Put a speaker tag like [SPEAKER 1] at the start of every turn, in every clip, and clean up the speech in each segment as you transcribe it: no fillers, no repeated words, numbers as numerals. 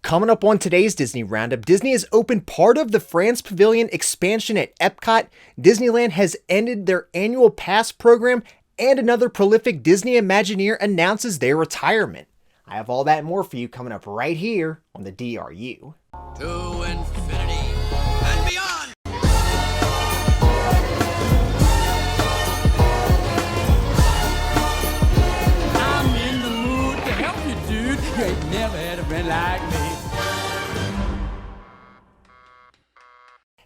[SPEAKER 1] Coming up on today's Disney Roundup, Disney has opened part of the France Pavilion Expansion at EPCOT, Disneyland has ended their annual pass program, and another prolific Disney Imagineer announces their retirement. I have all that and more for you coming up right here on the DRU.
[SPEAKER 2] To infinity and beyond!
[SPEAKER 3] I'm in the mood to help you, dude. You ain't never had a friend like me.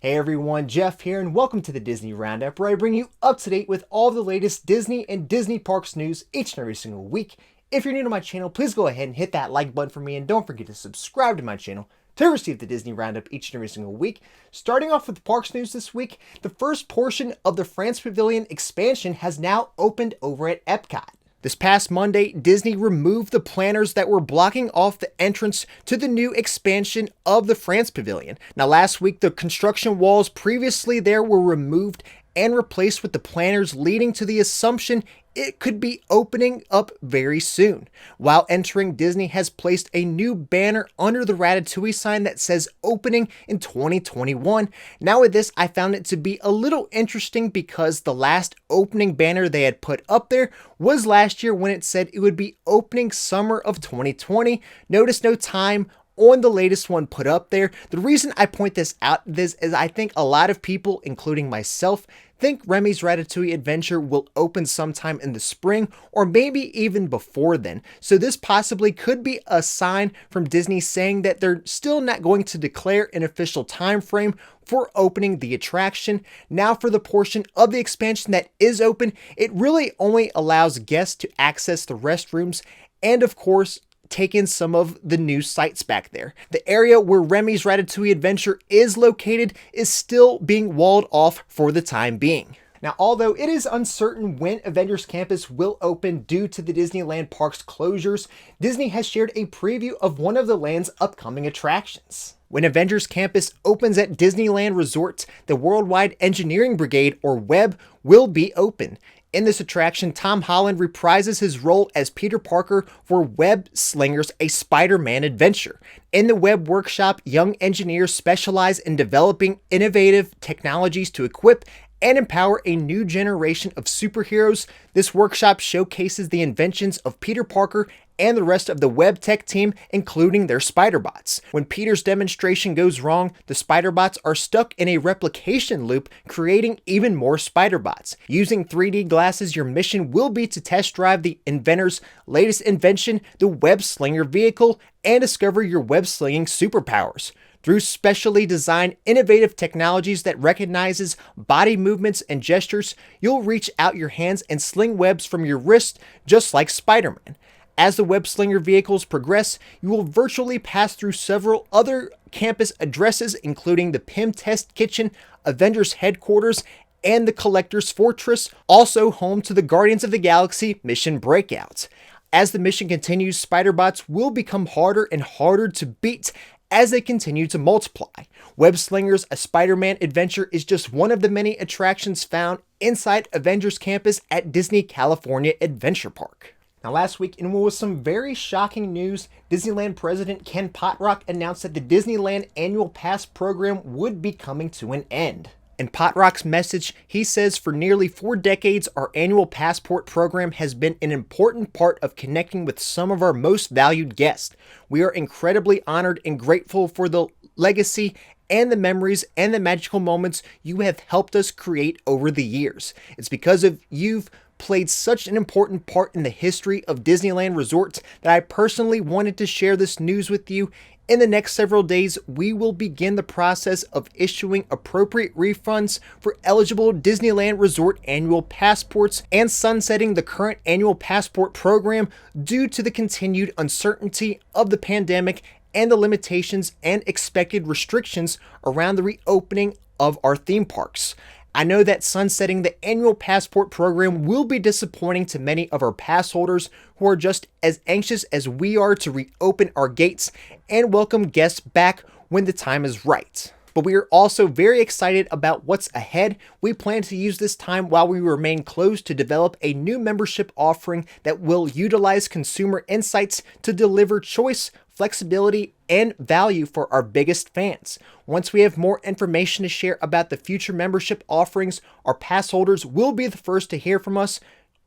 [SPEAKER 1] Hey everyone, Jeff here, and welcome to the Disney Roundup, where I bring you up to date with all the latest Disney and Disney Parks news each and every single week. If you're new to my channel, please go ahead and hit that like button for me, and don't forget to subscribe to my channel to receive the Disney Roundup each and every single week. Starting off with the parks news this week, the first portion of the France Pavilion expansion has now opened over at EPCOT. This past Monday, Disney removed the planters that were blocking off the entrance to the new expansion of the France Pavilion. Now, last week, the construction walls previously there were removed and replaced with the planters, leading to the assumption it could be opening up very soon. While entering, Disney has placed a new banner under the Ratatouille sign that says opening in 2021. Now with this, I found it to be a little interesting because the last opening banner they had put up there was last year when it said it would be opening summer of 2020. Notice no time on the latest one put up there. The reason I point this out is I think a lot of people, including myself, think Remy's Ratatouille adventure will open sometime in the spring or maybe even before then. So this possibly could be a sign from Disney saying that they're still not going to declare an official time frame for opening the attraction. Now for the portion of the expansion that is open, it really only allows guests to access the restrooms and of course take in some of the new sights back there. The area where Remy's Ratatouille adventure is located is still being walled off for the time being. Now, although it is uncertain when Avengers Campus will open due to the Disneyland park's closures, Disney has shared a preview of one of the land's upcoming attractions. When Avengers Campus opens at Disneyland Resort, the Worldwide Engineering Brigade, or WEB, will be open. In this attraction, Tom Holland reprises his role as Peter Parker for Web Slingers, a Spider-Man adventure. In the Web Workshop, young engineers specialize in developing innovative technologies to equip and empower a new generation of superheroes. This workshop showcases the inventions of Peter Parker and the rest of the Web Tech team, including their Spider-Bots. When Peter's demonstration goes wrong, the Spider-Bots are stuck in a replication loop, creating even more Spider-Bots. Using 3D glasses, your mission will be to test drive the inventor's latest invention, the Web Slinger vehicle, and discover your web slinging superpowers. Through specially designed innovative technologies that recognizes body movements and gestures, you'll reach out your hands and sling webs from your wrist just like Spider-Man. As the Web Slinger vehicles progress, you will virtually pass through several other campus addresses, including the PIM Test Kitchen, Avengers Headquarters, and the Collector's Fortress, also home to the Guardians of the Galaxy mission breakouts. As the mission continues, Spider-Bots will become harder and harder to beat as they continue to multiply. Web Slingers, a Spider-Man adventure, is just one of the many attractions found inside Avengers Campus at Disney California Adventure Park. Now last week, in what was some very shocking news, Disneyland President Ken Potrock announced that the Disneyland Annual Pass program would be coming to an end. In Potrock's message, he says, "For nearly 4 decades, our annual passport program has been an important part of connecting with some of our most valued guests. We are incredibly honored and grateful for the legacy and the memories and the magical moments you have helped us create over the years. It's because of you've played such an important part in the history of Disneyland Resorts that I personally wanted to share this news with you. In the next several days, we will begin the process of issuing appropriate refunds for eligible Disneyland Resort annual passports and sunsetting the current annual passport program due to the continued uncertainty of the pandemic and the limitations and expected restrictions around the reopening of our theme parks. I know that sunsetting the annual passport program will be disappointing to many of our pass holders who are just as anxious as we are to reopen our gates and welcome guests back when the time is right. But we are also very excited about what's ahead. We plan to use this time while we remain closed to develop a new membership offering that will utilize consumer insights to deliver choice, flexibility and value for our biggest fans. Once we have more information to share about the future membership offerings, our pass holders will be the first to hear from us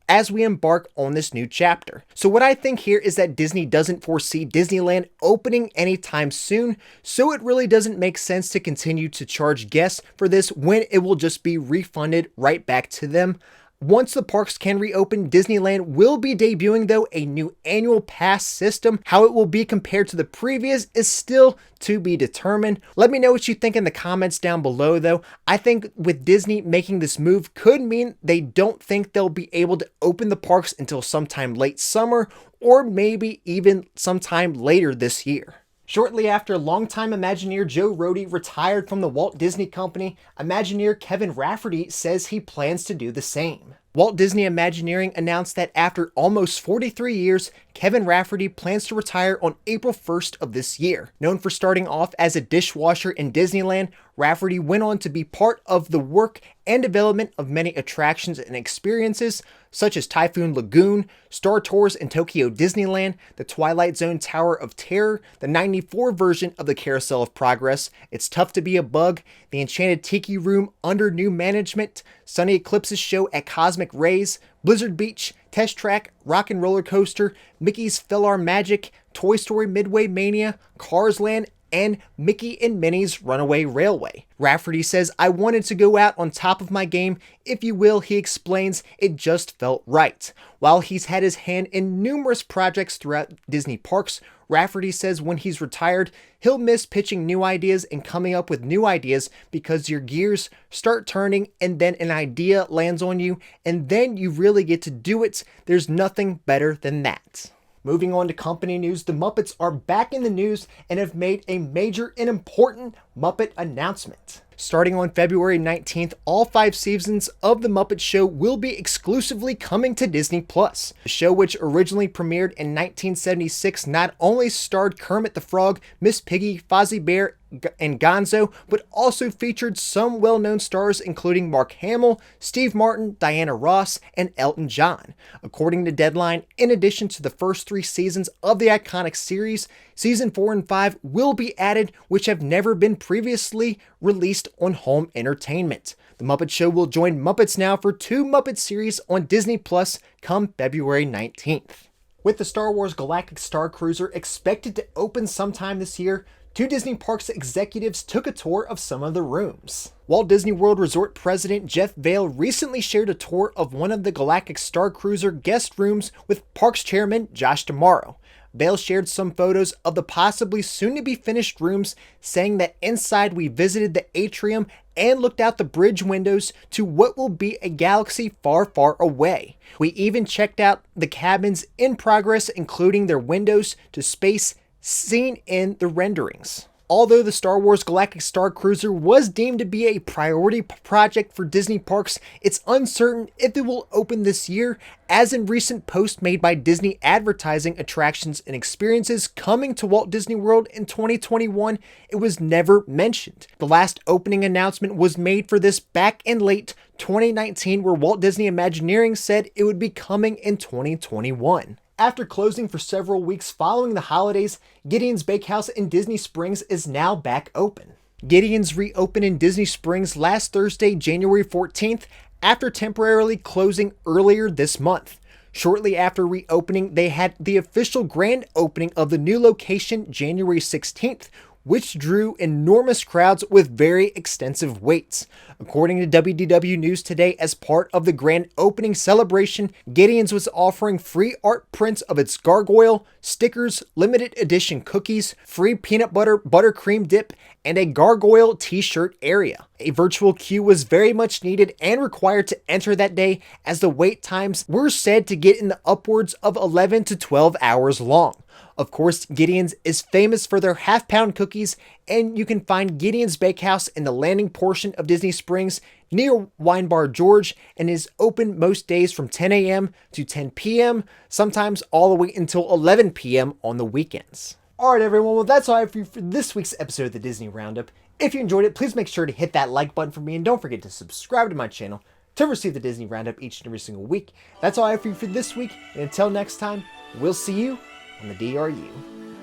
[SPEAKER 1] as we embark on this new chapter. So what I think here is that Disney doesn't foresee Disneyland opening anytime soon, so it really doesn't make sense to continue to charge guests for this when it will just be refunded right back to them. Once the parks can reopen, Disneyland will be debuting, though, a new annual pass system. How it will be compared to the previous is still to be determined. Let me know what you think in the comments down below, though. I think with Disney making this move could mean they don't think they'll be able to open the parks until sometime late summer or maybe even sometime later this year. Shortly after longtime Imagineer Joe Rohde retired from the Walt Disney Company, Imagineer Kevin Rafferty says he plans to do the same. Walt Disney Imagineering announced that after almost 43 years, Kevin Rafferty plans to retire on April 1st of this year. Known for starting off as a dishwasher in Disneyland, Rafferty went on to be part of the work and development of many attractions and experiences, such as Typhoon Lagoon, Star Tours in Tokyo Disneyland, the Twilight Zone Tower of Terror, the '94 version of the Carousel of Progress, It's Tough to Be a Bug, the Enchanted Tiki Room under new management, Sunny Eclipse's show at Cosmic Rays, Blizzard Beach, Test Track, Rock and Roller Coaster, Mickey's Philhar Magic, Toy Story Midway Mania, Cars Land, and Mickey and Minnie's Runaway Railway. Rafferty says, "I wanted to go out on top of my game, if you will," he explains. "It just felt right." While he's had his hand in numerous projects throughout Disney parks, Rafferty says when he's retired, he'll miss pitching new ideas and coming up with new ideas because your gears start turning and then an idea lands on you and then you really get to do it. There's nothing better than that. Moving on to company news, the Muppets are back in the news and have made a major and important Muppet announcement. Starting on February 19th, all 5 seasons of The Muppet Show will be exclusively coming to Disney+. The show, which originally premiered in 1976, not only starred Kermit the Frog, Miss Piggy, Fozzie Bear, and Gonzo, but also featured some well-known stars including Mark Hamill, Steve Martin, Diana Ross, and Elton John. According to Deadline, in addition to the first 3 seasons of the iconic series, Season 4 and 5 will be added, which have never been previously released on home entertainment. The Muppet Show will join Muppets Now for 2 Muppet series on Disney Plus come February 19th. With the Star Wars Galactic Starcruiser expected to open sometime this year, 2 Disney Parks executives took a tour of some of the rooms. Walt Disney World Resort President Jeff Vail recently shared a tour of one of the Galactic Starcruiser guest rooms with Parks Chairman Josh D'Amaro. Vail shared some photos of the possibly soon-to-be finished rooms, saying that inside we visited the atrium and looked out the bridge windows to what will be a galaxy far, far away. We even checked out the cabins in progress, including their windows to space seen in the renderings. Although the Star Wars Galactic Starcruiser was deemed to be a priority project for Disney parks, it's uncertain if it will open this year, as in recent posts made by Disney advertising attractions and experiences coming to Walt Disney World in 2021, it was never mentioned. The last opening announcement was made for this back in late 2019, where Walt Disney Imagineering said it would be coming in 2021. After closing for several weeks following the holidays, Gideon's Bakehouse in Disney Springs is now back open. Gideon's reopened in Disney Springs last Thursday, January 14th, after temporarily closing earlier this month. Shortly after reopening, they had the official grand opening of the new location January 16th, which drew enormous crowds with very extensive waits. According to WDW News Today, as part of the grand opening celebration, Gideon's was offering free art prints of its gargoyle, stickers, limited edition cookies, free peanut butter buttercream dip, and a gargoyle t-shirt area. A virtual queue was very much needed and required to enter that day, as the wait times were said to get in the upwards of 11 to 12 hours long. Of course, Gideon's is famous for their half-pound cookies, and you can find Gideon's Bakehouse in the landing portion of Disney Springs near Wine Bar George, and is open most days from 10 a.m. to 10 p.m., sometimes all the way until 11 p.m. on the weekends. Alright everyone, well that's all I have for you for this week's episode of the Disney Roundup. If you enjoyed it, please make sure to hit that like button for me, and don't forget to subscribe to my channel to receive the Disney Roundup each and every single week. That's all I have for you for this week, and until next time, we'll see you on the DRU.